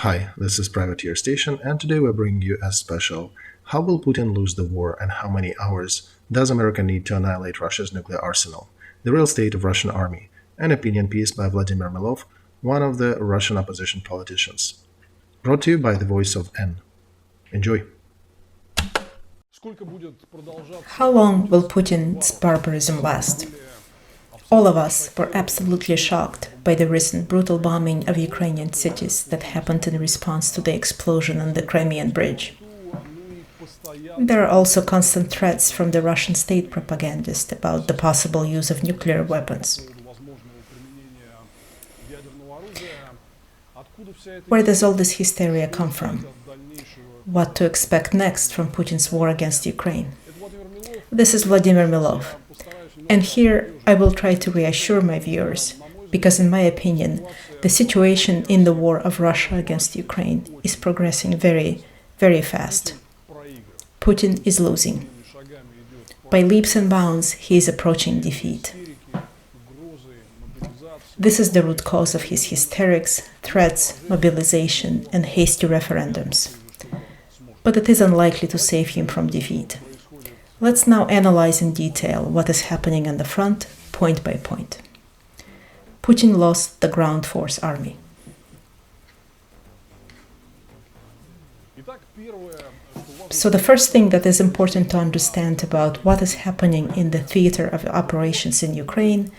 Hi, this is Privateer Station, and today we're bringing you a special How will Putin lose the war and how many hours does America need to annihilate Russia's nuclear arsenal? The real state of Russian army, an opinion piece by Vladimir Milov, one of the Russian opposition politicians. Brought to you by the voice of N. Enjoy. How long will Putin's barbarism last? All of us were absolutely shocked by the recent brutal bombing of Ukrainian cities that happened in response to the explosion on the Crimean bridge. There are also constant threats from the Russian state propagandist about the possible use of nuclear weapons. Where does all this hysteria come from? What to expect next from Putin's war against Ukraine? This is Vladimir Milov. And here I will try to reassure my viewers, because in my opinion, the situation in the war of Russia against Ukraine is progressing very, very fast. Putin is losing. By leaps and bounds, he is approaching defeat. This is the root cause of his hysterics, threats, mobilization, and hasty referendums. But it is unlikely to save him from defeat. Let's now analyze in detail what is happening on the front, point by point. Putin lost the ground force army. So the first thing that is important to understand about what is happening in the theater of operations in Ukraine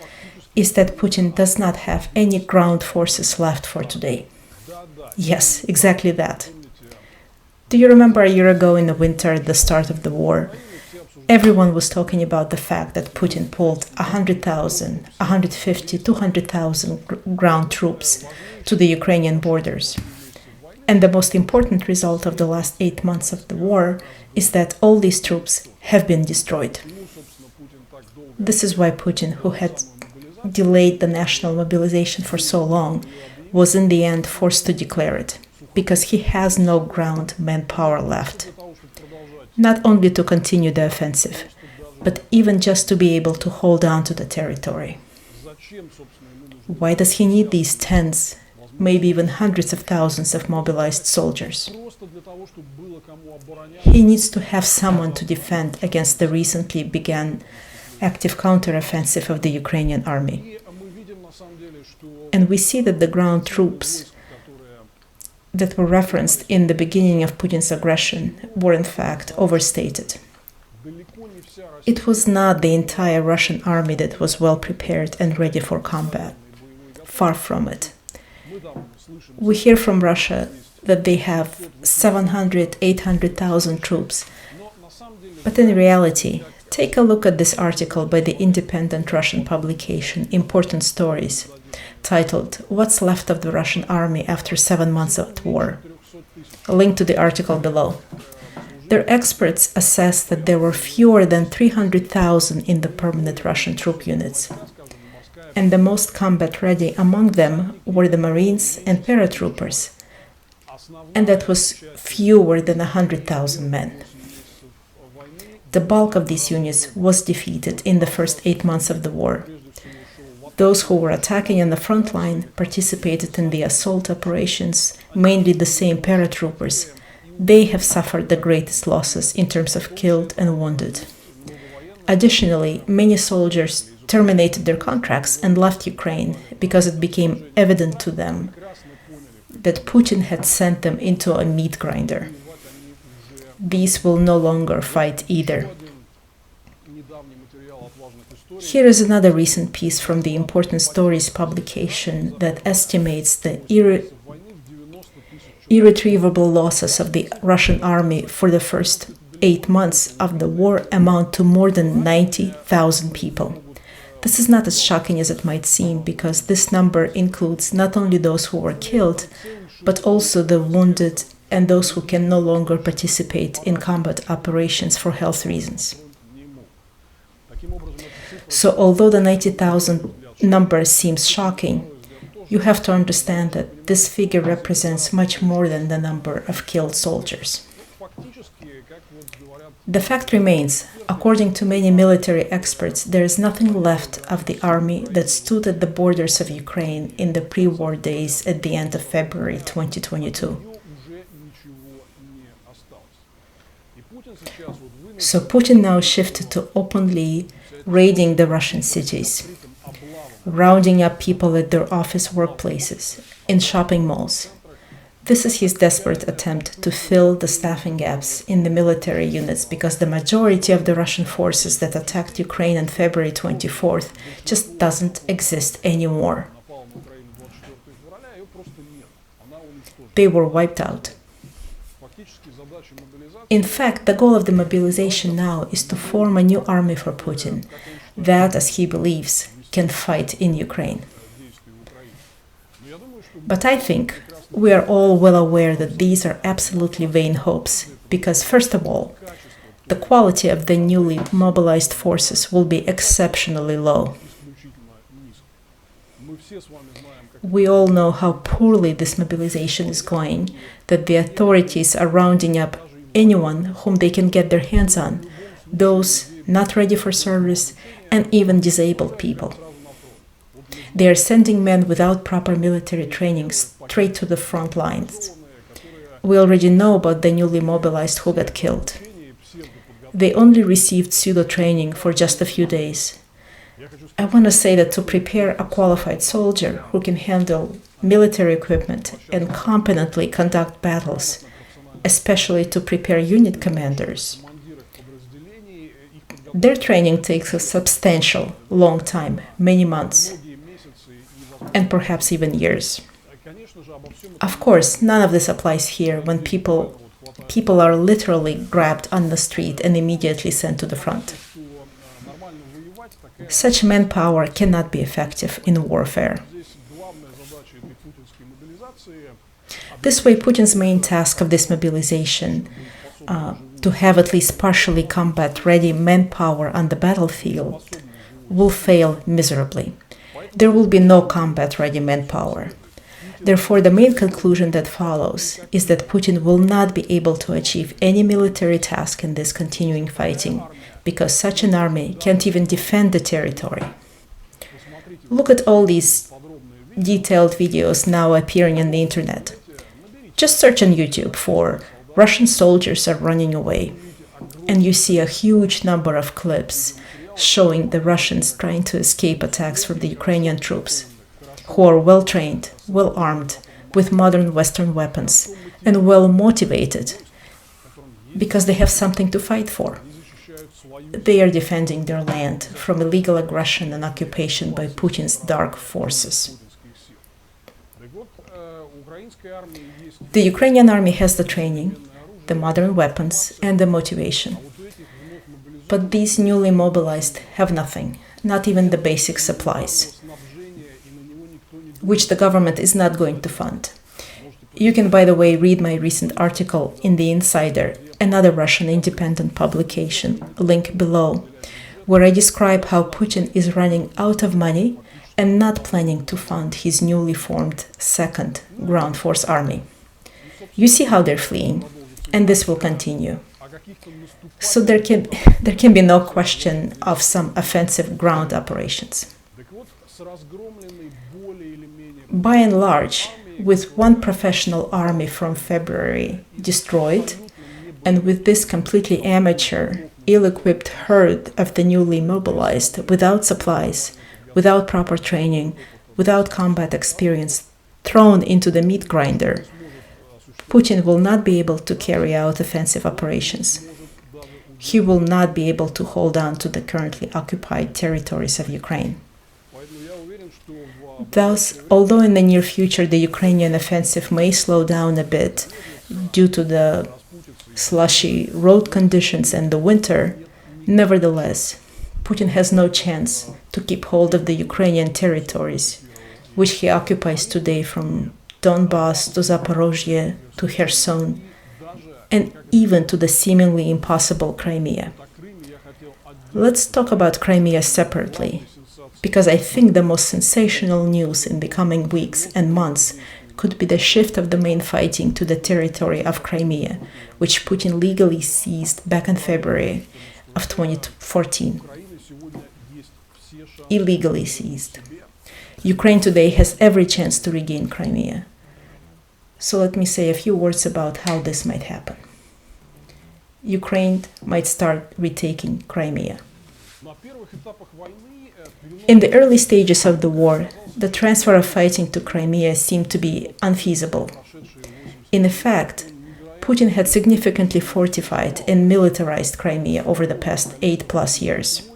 is that Putin does not have any ground forces left for today. Yes, exactly that. Do you remember a year ago in the winter at the start of the war? Everyone was talking about the fact that Putin pulled 100,000, 150, 200,000 ground troops to the Ukrainian borders. And the most important result of the last 8 months of the war is that all these troops have been destroyed. This is why Putin, who had delayed the national mobilization for so long, was in the end forced to declare it, because he has no ground manpower left. Not only to continue the offensive, but even just to be able to hold on to the territory. Why does he need these tens, maybe even hundreds of thousands of mobilized soldiers? He needs to have someone to defend against the recently begun active counteroffensive of the Ukrainian army. And we see that the ground troops that were referenced in the beginning of Putin's aggression were in fact overstated. It was not the entire Russian army that was well prepared and ready for combat. Far from it. We hear from Russia that they have 700, 800,000 troops. But in reality, take a look at this article by the independent Russian publication Important Stories, titled What's Left of the Russian Army After 7 Months of War. A link to the article below. Their experts assess that there were fewer than 300,000 in the permanent Russian troop units. And the most combat ready among them were the Marines and paratroopers. And that was fewer than 100,000 men. The bulk of these units was defeated in the first 8 months of the war. Those who were attacking on the front line participated in the assault operations, mainly the same paratroopers. They have suffered the greatest losses in terms of killed and wounded. Additionally, many soldiers terminated their contracts and left Ukraine because it became evident to them that Putin had sent them into a meat grinder. These will no longer fight either. Here is another recent piece from the Important Stories publication that estimates the irretrievable losses of the Russian army for the first 8 months of the war amount to more than 90,000 people. This is not as shocking as it might seem, because this number includes not only those who were killed, but also the wounded and those who can no longer participate in combat operations for health reasons. So although the 90,000 number seems shocking, you have to understand that this figure represents much more than the number of killed soldiers. The fact remains, according to many military experts, there is nothing left of the army that stood at the borders of Ukraine in the pre-war days at the end of February 2022. So Putin now shifted to openly raiding the Russian cities, rounding up people at their office workplaces, in shopping malls. This is his desperate attempt to fill the staffing gaps in the military units because the majority of the Russian forces that attacked Ukraine on February 24th just doesn't exist anymore. They were wiped out. In fact, the goal of the mobilization now is to form a new army for Putin that, as he believes, can fight in Ukraine. But I think we are all well aware that these are absolutely vain hopes, because first of all, the quality of the newly mobilized forces will be exceptionally low. We all know how poorly this mobilization is going, that the authorities are rounding up anyone whom they can get their hands on, those not ready for service, and even disabled people. They are sending men without proper military training straight to the front lines. We already know about the newly mobilized who got killed. They only received pseudo-training for just a few days. I want to say that to prepare a qualified soldier who can handle military equipment and competently conduct battles, especially to prepare unit commanders, their training takes a substantial, long time, many months, and perhaps even years. Of course, none of this applies here when people are literally grabbed on the street and immediately sent to the front. Such manpower cannot be effective in warfare. This way, Putin's main task of this mobilization, to have at least partially combat-ready manpower on the battlefield, will fail miserably. There will be no combat-ready manpower. Therefore, the main conclusion that follows is that Putin will not be able to achieve any military task in this continuing fighting, because such an army can't even defend the territory. Look at all these detailed videos now appearing on the internet. Just search on YouTube for "Russian soldiers are running away," and you see a huge number of clips showing the Russians trying to escape attacks from the Ukrainian troops, who are well-trained, well-armed, with modern Western weapons, and well-motivated, because they have something to fight for. They are defending their land from illegal aggression and occupation by Putin's dark forces. The Ukrainian army has the training, the modern weapons, and the motivation. But these newly mobilized have nothing, not even the basic supplies, which the government is not going to fund. You can, by the way, read my recent article in The Insider, another Russian independent publication, link below, where I describe how Putin is running out of money and not planning to fund his newly formed second ground force army. You see how they're fleeing, and this will continue. So there can be no question of some offensive ground operations. By and large, with one professional army from February destroyed, and with this completely amateur, ill-equipped herd of the newly mobilized, without supplies, without proper training, without combat experience, thrown into the meat grinder, Putin will not be able to carry out offensive operations. He will not be able to hold on to the currently occupied territories of Ukraine. Thus, although in the near future the Ukrainian offensive may slow down a bit due to the slushy road conditions and the winter, nevertheless, Putin has no chance to keep hold of the Ukrainian territories, which he occupies today from Donbass to Zaporozhye to Kherson, and even to the seemingly impossible Crimea. Let's talk about Crimea separately, because I think the most sensational news in the coming weeks and months could be the shift of the main fighting to the territory of Crimea, which Putin legally seized back in February of 2014. Illegally seized. Ukraine today has every chance to regain Crimea. So let me say a few words about how this might happen. Ukraine might start retaking Crimea. In the early stages of the war, the transfer of fighting to Crimea seemed to be unfeasible. In effect, Putin had significantly fortified and militarized Crimea over the past 8+ years.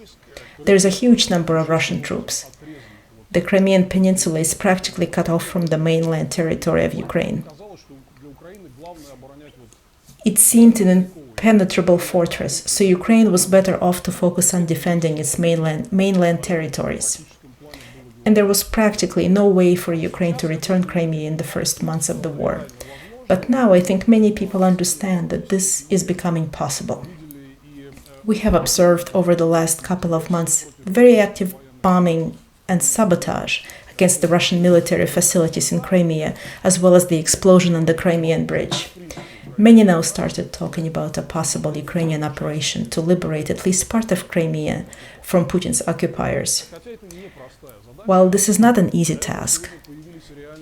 There's a huge number of Russian troops. The Crimean Peninsula is practically cut off from the mainland territory of Ukraine. It seemed an impenetrable fortress, so Ukraine was better off to focus on defending its mainland territories. And there was practically no way for Ukraine to return Crimea in the first months of the war. But now I think many people understand that this is becoming possible. We have observed over the last couple of months very active bombing and sabotage against the Russian military facilities in Crimea, as well as the explosion on the Crimean bridge. Many now started talking about a possible Ukrainian operation to liberate at least part of Crimea from Putin's occupiers. While this is not an easy task,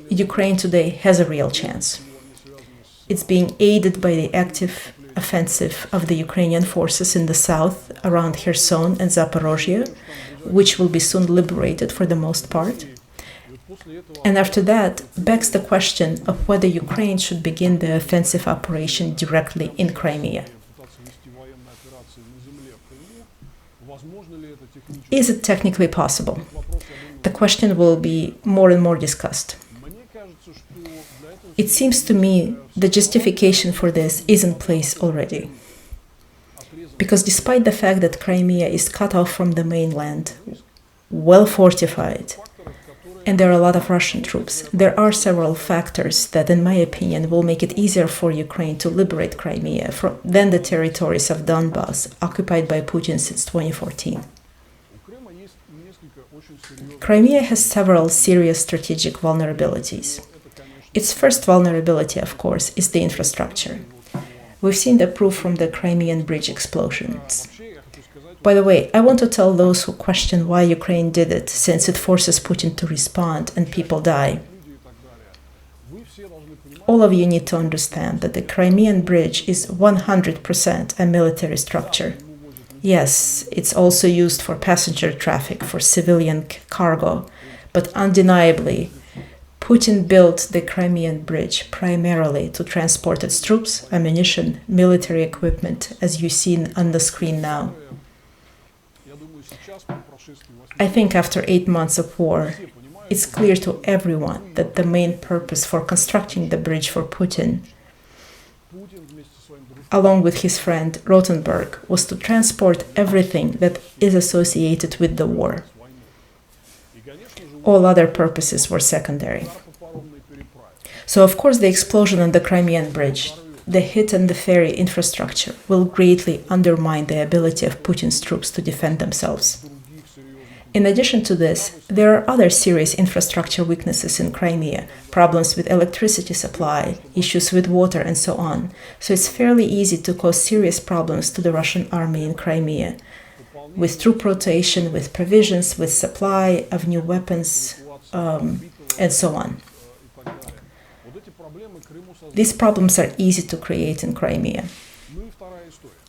Ukraine today has a real chance. It's being aided by the active offensive of the Ukrainian forces in the south around Kherson and Zaporozhye, which will be soon liberated for the most part. And after that, begs the question of whether Ukraine should begin the offensive operation directly in Crimea. Is it technically possible? The question will be more and more discussed. It seems to me the justification for this is in place already. Because despite the fact that Crimea is cut off from the mainland, well fortified, and there are a lot of Russian troops, there are several factors that, in my opinion, will make it easier for Ukraine to liberate Crimea than the territories of Donbass occupied by Putin since 2014. Crimea has several serious strategic vulnerabilities. Its first vulnerability, of course, is the infrastructure. We've seen the proof from the Crimean bridge explosions. By the way, I want to tell those who question why Ukraine did it, since it forces Putin to respond and people die. All of you need to understand that the Crimean bridge is 100% a military structure. Yes, it's also used for passenger traffic, for civilian cargo, but undeniably, Putin built the Crimean bridge primarily to transport its troops, ammunition, military equipment, as you see on the screen now. I think after 8 months of war, it's clear to everyone that the main purpose for constructing the bridge for Putin, along with his friend Rothenberg, was to transport everything that is associated with the war. All other purposes were secondary. So, of course, the explosion on the Crimean bridge, the hit on the ferry infrastructure, will greatly undermine the ability of Putin's troops to defend themselves. In addition to this, there are other serious infrastructure weaknesses in Crimea, problems with electricity supply, issues with water, and so on. So it's fairly easy to cause serious problems to the Russian army in Crimea, with troop rotation, with provisions, with supply of new weapons, and so on. These problems are easy to create in Crimea.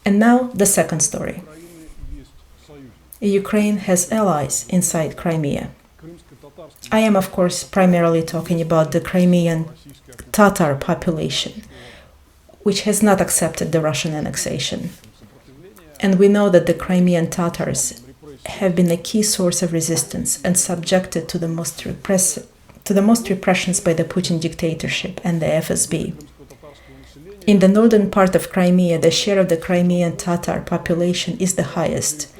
And now the second story. Ukraine has allies inside Crimea. I am, of course, primarily talking about the Crimean Tatar population, which has not accepted the Russian annexation. And we know that the Crimean Tatars have been a key source of resistance and subjected to the most repressions by the Putin dictatorship and the FSB. In the northern part of Crimea, the share of the Crimean Tatar population is the highest.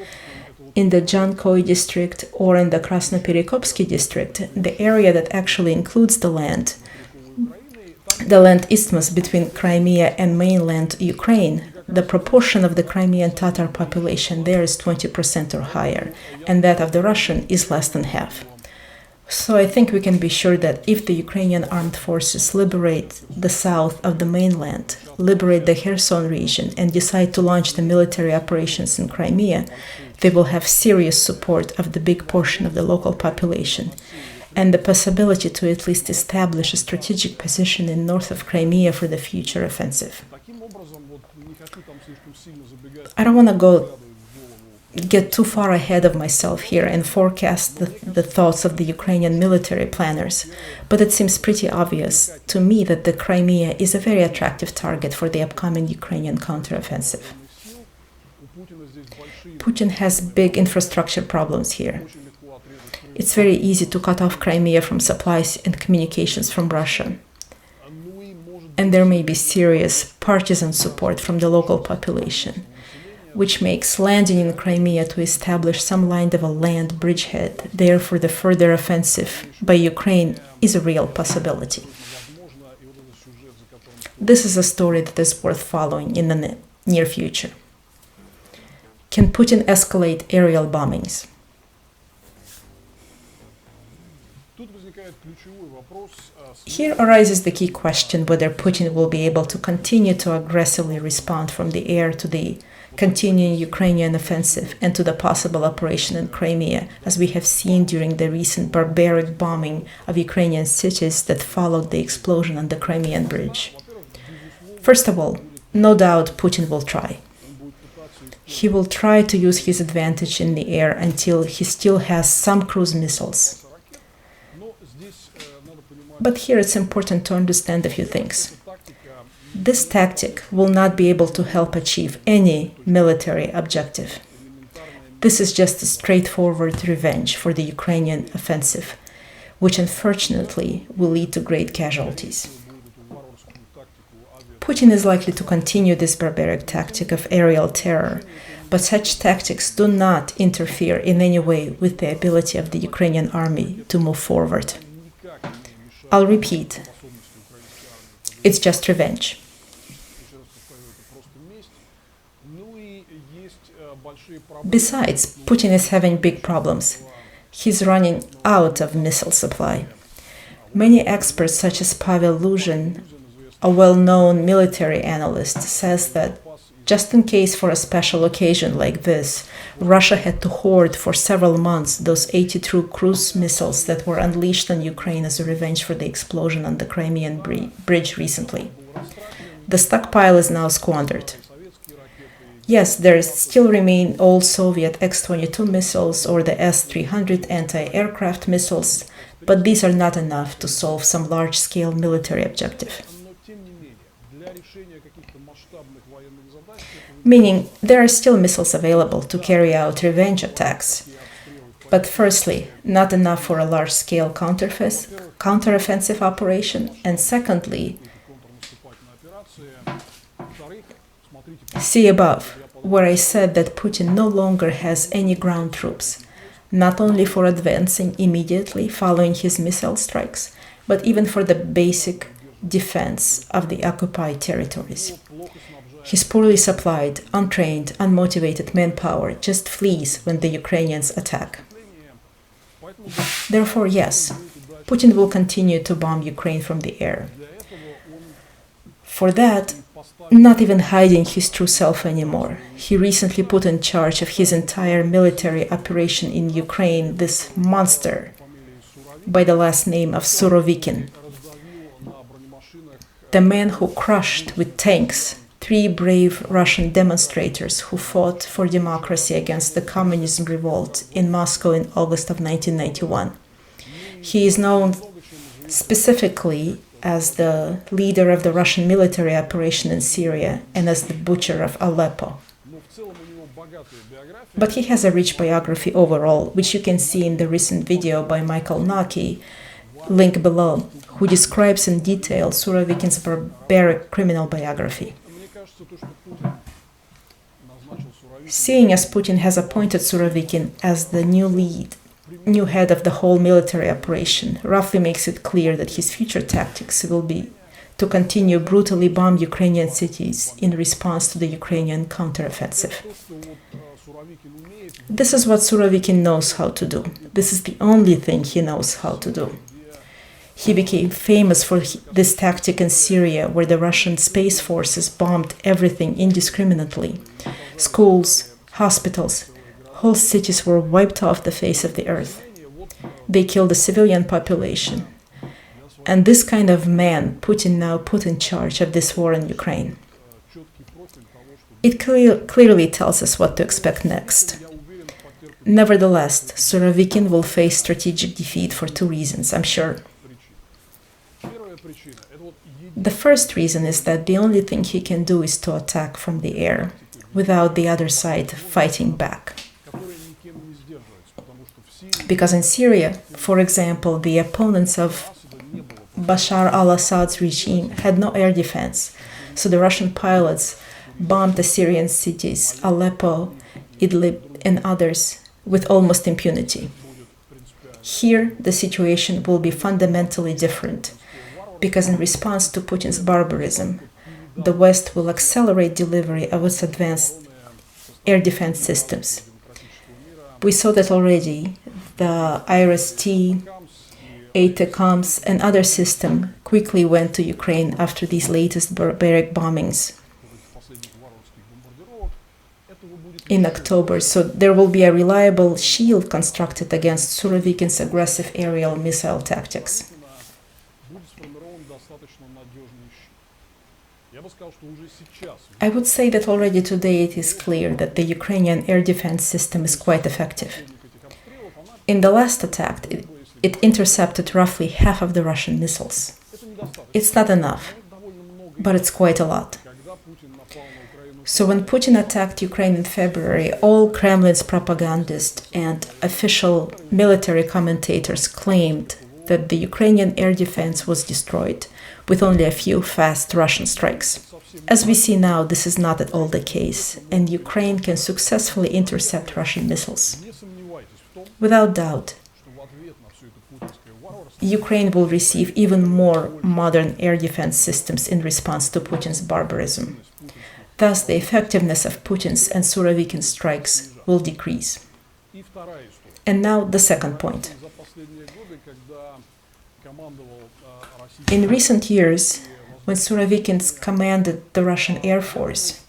In the Jankoy district or in the Krasnoperikopsky district, the area that actually includes the land isthmus between Crimea and mainland Ukraine, the proportion of the Crimean Tatar population there is 20% or higher, and that of the Russian is less than half. So I think we can be sure that if the Ukrainian armed forces liberate the south of the mainland, liberate the Kherson region, and decide to launch the military operations in Crimea, they will have serious support of the big portion of the local population, and the possibility to at least establish a strategic position in north of Crimea for the future offensive. I don't want to get too far ahead of myself here and forecast the thoughts of the Ukrainian military planners, but it seems pretty obvious to me that the Crimea is a very attractive target for the upcoming Ukrainian counteroffensive. Putin has big infrastructure problems here. It's very easy to cut off Crimea from supplies and communications from Russia. And there may be serious partisan support from the local population, which makes landing in Crimea to establish some kind of a land bridgehead there for the further offensive by Ukraine is a real possibility. This is a story that is worth following in the near future. Can Putin escalate aerial bombings? Here arises the key question whether Putin will be able to continue to aggressively respond from the air to the continuing Ukrainian offensive and to the possible operation in Crimea, as we have seen during the recent barbaric bombing of Ukrainian cities that followed the explosion on the Crimean bridge. First of all, no doubt Putin will try. He will try to use his advantage in the air until he still has some cruise missiles. But here it's important to understand a few things. This tactic will not be able to help achieve any military objective. This is just a straightforward revenge for the Ukrainian offensive, which unfortunately will lead to great casualties. Putin is likely to continue this barbaric tactic of aerial terror, but such tactics do not interfere in any way with the ability of the Ukrainian army to move forward. I'll repeat, it's just revenge. Besides, Putin is having big problems. He's running out of missile supply. Many experts, such as Pavel Luzhin, a well-known military analyst, says that just in case for a special occasion like this, Russia had to hoard for several months those 82 cruise missiles that were unleashed on Ukraine as a revenge for the explosion on the Crimean bridge recently. The stockpile is now squandered. Yes, there still remain old Soviet X-22 missiles or the S-300 anti-aircraft missiles, but these are not enough to solve some large-scale military objective. Meaning, there are still missiles available to carry out revenge attacks. But firstly, not enough for a large-scale counteroffensive operation, and secondly, see above, where I said that Putin no longer has any ground troops, not only for advancing immediately following his missile strikes, but even for the basic defense of the occupied territories. His poorly supplied, untrained, unmotivated manpower just flees when the Ukrainians attack. Therefore, yes, Putin will continue to bomb Ukraine from the air. For that, not even hiding his true self anymore, he recently put in charge of his entire military operation in Ukraine this monster by the last name of Surovikin, the man who crushed with tanks 3 brave Russian demonstrators who fought for democracy against the communism revolt in Moscow in August of 1991. He is known specifically as the leader of the Russian military operation in Syria and as the butcher of Aleppo. But he has a rich biography overall, which you can see in the recent video by Michael Naki, link below, who describes in detail Surovikin's barbaric criminal biography. Seeing as Putin has appointed Surovikin as the new head of the whole military operation, roughly makes it clear that his future tactics will be to continue brutally bomb Ukrainian cities in response to the Ukrainian counteroffensive. This is what Surovikin knows how to do. This is the only thing he knows how to do. He became famous for this tactic in Syria, where the Russian space forces bombed everything indiscriminately. Schools, hospitals, whole cities were wiped off the face of the earth. They killed the civilian population. And this kind of man Putin now put in charge of this war in Ukraine. It clearly tells us what to expect next. Nevertheless, Surovikin will face strategic defeat for two reasons, I'm sure. The first reason is that the only thing he can do is to attack from the air, without the other side fighting back. Because in Syria, for example, the opponents of Bashar al-Assad's regime had no air defense, so the Russian pilots bombed the Syrian cities, Aleppo, Idlib, and others, with almost impunity. Here, the situation will be fundamentally different, because in response to Putin's barbarism, the West will accelerate delivery of its advanced air defense systems. We saw that already. The IRIS-T, ATACMS, and other systems quickly went to Ukraine after these latest barbaric bombings in October, so there will be a reliable shield constructed against Surovikin's aggressive aerial missile tactics. I would say that already today it is clear that the Ukrainian air defense system is quite effective. In the last attack, it intercepted roughly half of the Russian missiles. It's not enough, but it's quite a lot. So when Putin attacked Ukraine in February, all Kremlin's propagandists and official military commentators claimed that the Ukrainian air defense was destroyed, with only a few fast Russian strikes. As we see now, this is not at all the case, and Ukraine can successfully intercept Russian missiles. Without doubt, Ukraine will receive even more modern air defense systems in response to Putin's barbarism. Thus, the effectiveness of Putin's and Surovikin's strikes will decrease. And now the second point. In recent years, when Surovikin commanded the Russian Air Force,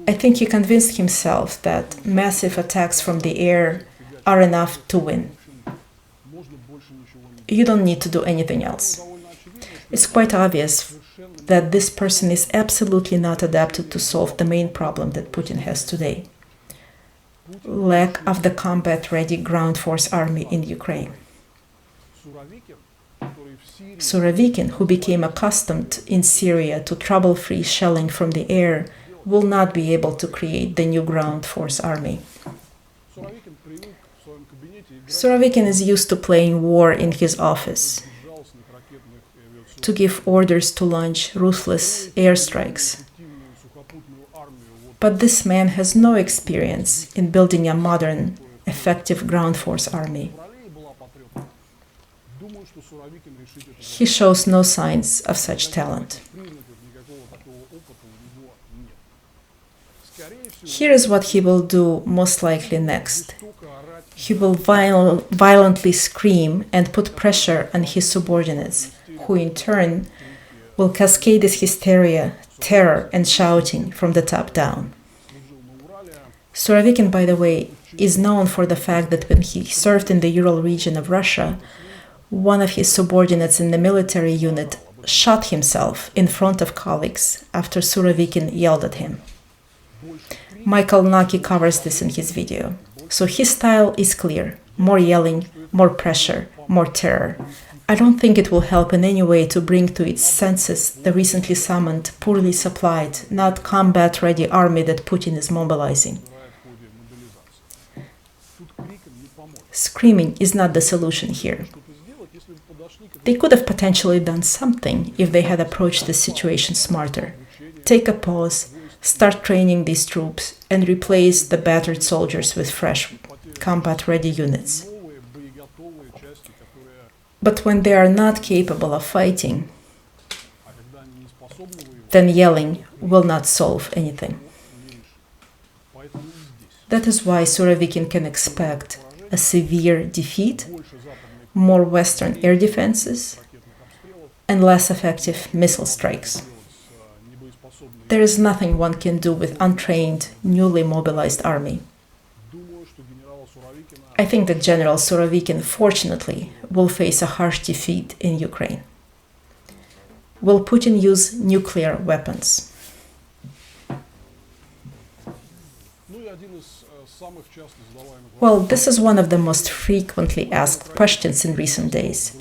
I think he convinced himself that massive attacks from the air are enough to win. You don't need to do anything else. It's quite obvious that this person is absolutely not adapted to solve the main problem that Putin has today: lack of the combat-ready ground force army in Ukraine. Surovikin, who became accustomed in Syria to trouble-free shelling from the air, will not be able to create the new ground force army. Surovikin is used to playing war in his office, to give orders to launch ruthless airstrikes. But this man has no experience in building a modern, effective ground force army. He shows no signs of such talent. Here is what he will do most likely next. He will violently scream and put pressure on his subordinates, who in turn will cascade this hysteria, terror, and shouting from the top down. Surovikin, by the way, is known for the fact that when he served in the Ural region of Russia, one of his subordinates in the military unit shot himself in front of colleagues after Surovikin yelled at him. Michael Naki covers this in his video. So his style is clear: more yelling, more pressure, more terror. I don't think it will help in any way to bring to its senses the recently summoned, poorly supplied, not combat-ready army that Putin is mobilizing. Screaming is not the solution here. They could have potentially done something if they had approached the situation smarter. Take a pause, start training these troops, and replace the battered soldiers with fresh, combat-ready units. But when they are not capable of fighting, then yelling will not solve anything. That is why Surovikin can expect a severe defeat, more Western air defenses, and less effective missile strikes. There is nothing one can do with untrained, newly mobilized army. I think that General Surovikin, fortunately, will face a harsh defeat in Ukraine. Will Putin use nuclear weapons? Well, this is one of the most frequently asked questions in recent days.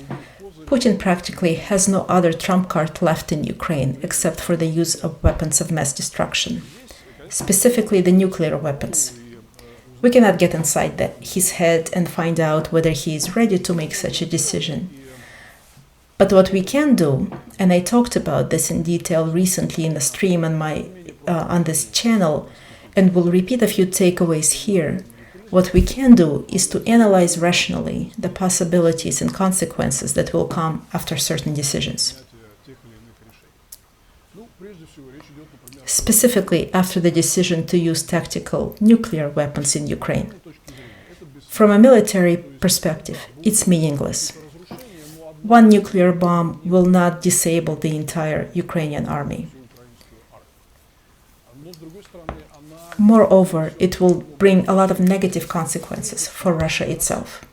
Putin practically has no other trump card left in Ukraine except for the use of weapons of mass destruction, specifically the nuclear weapons. We cannot get inside his head and find out whether he is ready to make such a decision. But what we can do, and I talked about this in detail recently in a stream on this channel, and will repeat a few takeaways here, what we can do is to analyze rationally the possibilities and consequences that will come after certain decisions. Specifically after the decision to use tactical nuclear weapons in Ukraine. From a military perspective, it's meaningless. One nuclear bomb will not disable the entire Ukrainian army. Moreover, it will bring a lot of negative consequences for Russia itself.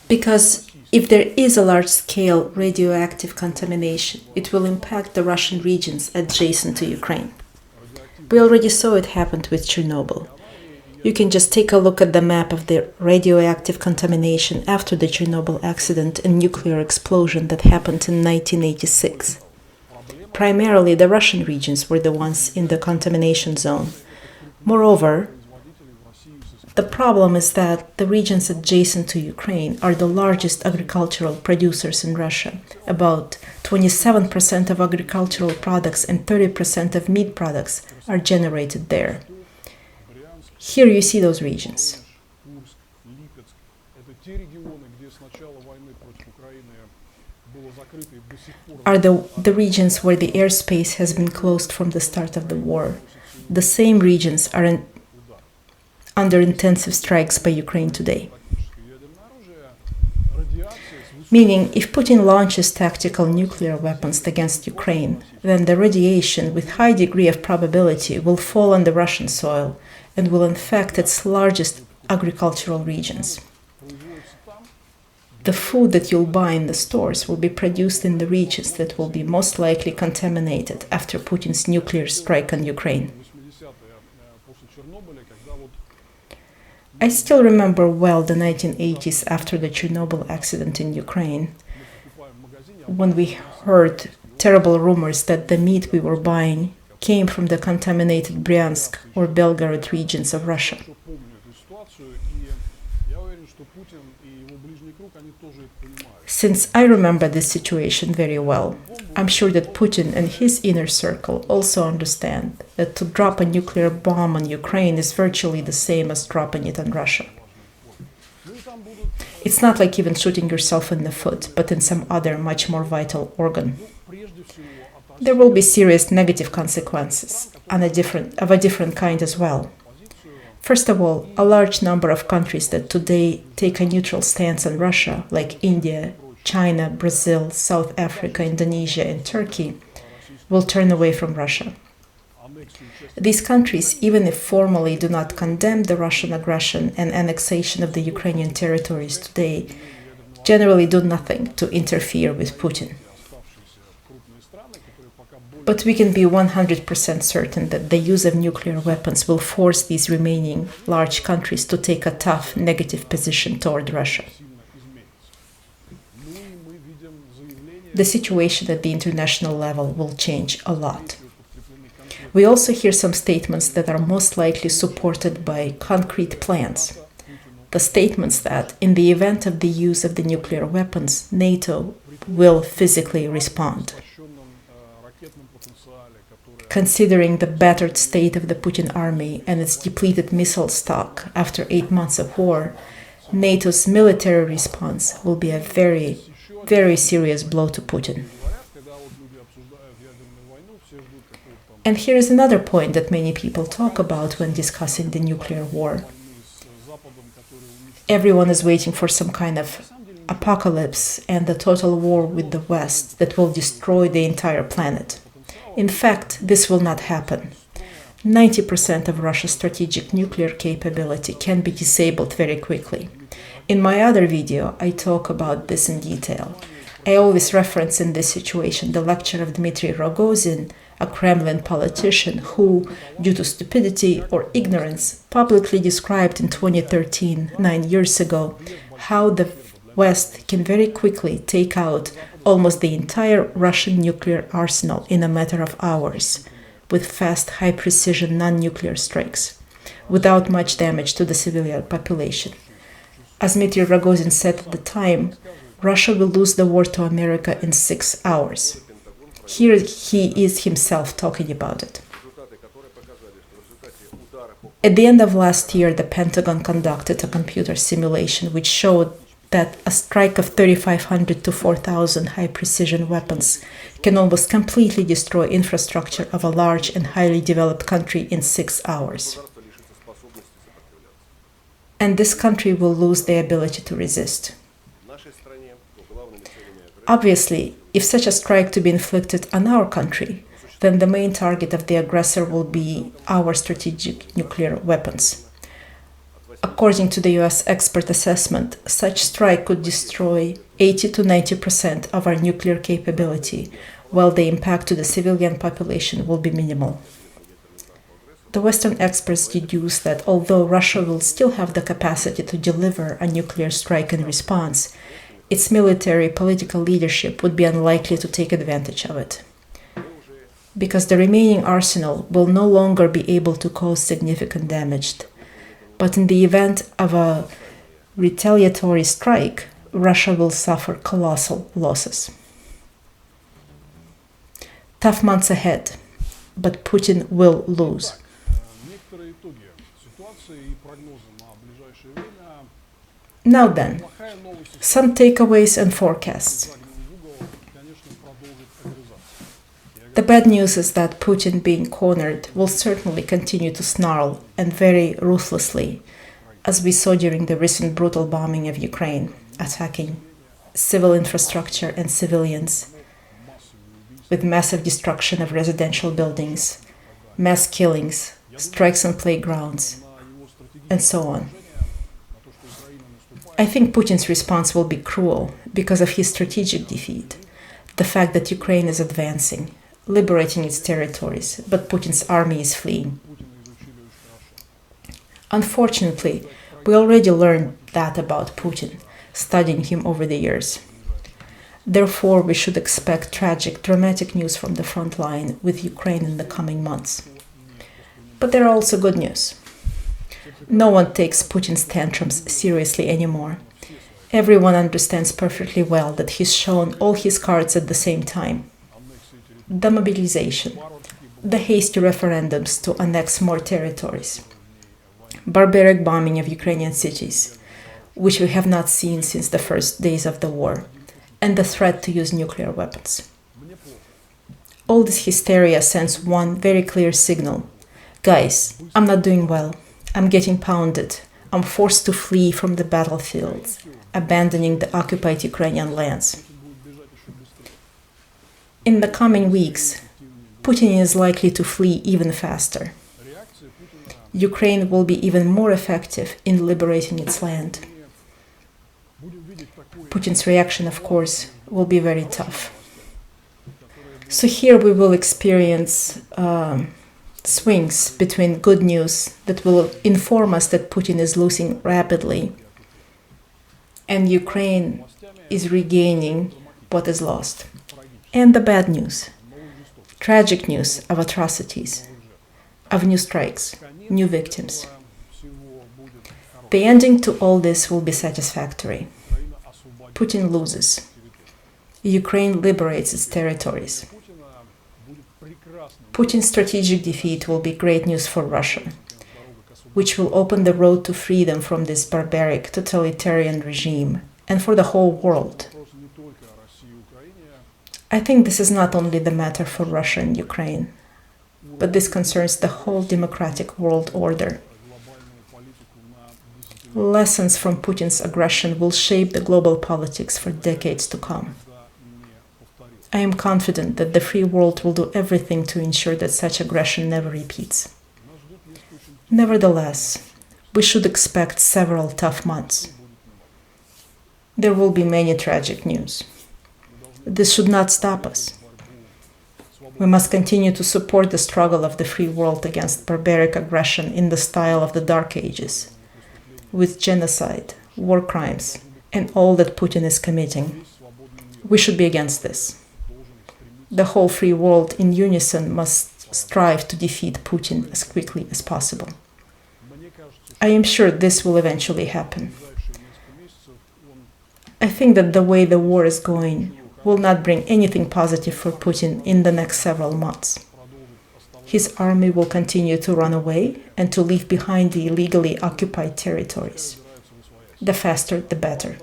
Because if there is a large-scale radioactive contamination, it will impact the Russian regions adjacent to Ukraine. We already saw it happened with Chernobyl. You can just take a look at the map of the radioactive contamination after the Chernobyl accident and nuclear explosion that happened in 1986. Primarily, the Russian regions were the ones in the contamination zone. Moreover, the problem is that the regions adjacent to Ukraine are the largest agricultural producers in Russia. About 27% of agricultural products and 30% of meat products are generated there. Here you see those regions. Are the regions where the airspace has been closed from the start of the war. The same regions are under intensive strikes by Ukraine today. Meaning, if Putin launches tactical nuclear weapons against Ukraine, then the radiation with high degree of probability will fall on the Russian soil and will infect its largest agricultural regions. The food that you'll buy in the stores will be produced in the regions that will be most likely contaminated after Putin's nuclear strike on Ukraine. I still remember well the 1980s after the Chernobyl accident in Ukraine, when we heard terrible rumors that the meat we were buying came from the contaminated Bryansk or Belgorod regions of Russia. Since I remember this situation very well, I'm sure that Putin and his inner circle also understand that to drop a nuclear bomb on Ukraine is virtually the same as dropping it on Russia. It's not like even shooting yourself in the foot, but in some other much more vital organ. There will be serious negative consequences of a different kind as well. First of all, a large number of countries that today take a neutral stance on Russia, like India, China, Brazil, South Africa, Indonesia, and Turkey, will turn away from Russia. These countries, even if formally do not condemn the Russian aggression and annexation of the Ukrainian territories today, generally do nothing to interfere with Putin. But we can be 100% certain that the use of nuclear weapons will force these remaining large countries to take a tough, negative position toward Russia. The situation at the international level will change a lot. We also hear some statements that are most likely supported by concrete plans. The statements that, in the event of the use of the nuclear weapons, NATO will physically respond. Considering the battered state of the Putin army and its depleted missile stock after 8 months of war, NATO's military response will be a very, very serious blow to Putin. And here is another point that many people talk about when discussing the nuclear war. Everyone is waiting for some kind of apocalypse and a total war with the West that will destroy the entire planet. In fact, this will not happen. 90% of Russia's strategic nuclear capability can be disabled very quickly. In my other video, I talk about this in detail. I always reference in this situation the lecture of Dmitry Rogozin, a Kremlin politician who, due to stupidity or ignorance, publicly described in 2013, 9 years ago, how the West can very quickly take out almost the entire Russian nuclear arsenal in a matter of hours, with fast, high-precision non-nuclear strikes, without much damage to the civilian population. As Dmitry Rogozin said at the time, Russia will lose the war to America in 6 hours. Here he is himself talking about it. At the end of last year, the Pentagon conducted a computer simulation which showed that a strike of 3,500 to 4,000 high-precision weapons can almost completely destroy infrastructure of a large and highly developed country in 6 hours. And this country will lose the ability to resist. Obviously, if such a strike to be inflicted on our country, then the main target of the aggressor will be our strategic nuclear weapons. According to the US expert assessment, such strike could destroy 80 to 90% of our nuclear capability, while the impact to the civilian population will be minimal. The Western experts deduce that although Russia will still have the capacity to deliver a nuclear strike in response, its military political leadership would be unlikely to take advantage of it, because the remaining arsenal will no longer be able to cause significant damage. But in the event of a retaliatory strike, Russia will suffer colossal losses. Tough months ahead, but Putin will lose. Now then, some takeaways and forecasts. The bad news is that Putin, being cornered, will certainly continue to snarl, and very ruthlessly, as we saw during the recent brutal bombing of Ukraine, attacking civil infrastructure and civilians, with massive destruction of residential buildings, mass killings, strikes on playgrounds, and so on. I think Putin's response will be cruel because of his strategic defeat, the fact that Ukraine is advancing, liberating its territories, but Putin's army is fleeing. Unfortunately, we already learned that about Putin, studying him over the years. Therefore, we should expect tragic, dramatic news from the front line with Ukraine in the coming months. But there are also good news. No one takes Putin's tantrums seriously anymore. Everyone understands perfectly well that he's shown all his cards at the same time. The mobilization, the hasty referendums to annex more territories, barbaric bombing of Ukrainian cities, which we have not seen since the first days of the war, and the threat to use nuclear weapons. All this hysteria sends one very clear signal. Guys, I'm not doing well. I'm getting pounded. I'm forced to flee from the battlefields, abandoning the occupied Ukrainian lands. In the coming weeks, Putin is likely to flee even faster. Ukraine will be even more effective in liberating its land. Putin's reaction, of course, will be very tough. So here we will experience swings between good news that will inform us that Putin is losing rapidly and Ukraine is regaining what is lost. And the bad news, tragic news of atrocities, of new strikes, new victims. The ending to all this will be satisfactory. Putin loses. Ukraine liberates its territories. Putin's strategic defeat will be great news for Russia, which will open the road to freedom from this barbaric, totalitarian regime, and for the whole world. I think this is not only the matter for Russia and Ukraine. but this concerns the whole democratic world order. Lessons from Putin's aggression will shape the global politics for decades to come. I am confident that the free world will do everything to ensure that such aggression never repeats. Nevertheless, we should expect several tough months. There will be many tragic news. This should not stop us. We must continue to support the struggle of the free world against barbaric aggression in the style of the Dark Ages, with genocide, war crimes, and all that Putin is committing. We should be against this. The whole free world in unison must strive to defeat Putin as quickly as possible. I am sure this will eventually happen. I think that the way the war is going will not bring anything positive for Putin in the next several months. His army will continue to run away and to leave behind the illegally occupied territories. The faster, the better.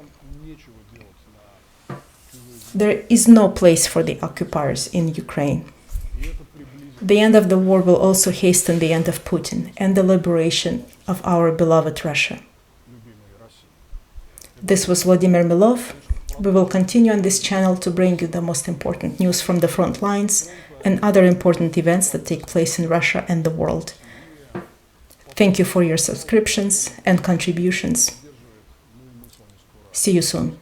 There is no place for the occupiers in Ukraine. The end of the war will also hasten the end of Putin and the liberation of our beloved Russia. This was Vladimir Milov. We will continue on this channel to bring you the most important news from the front lines and other important events that take place in Russia and the world. Thank you for your subscriptions and contributions. See you soon.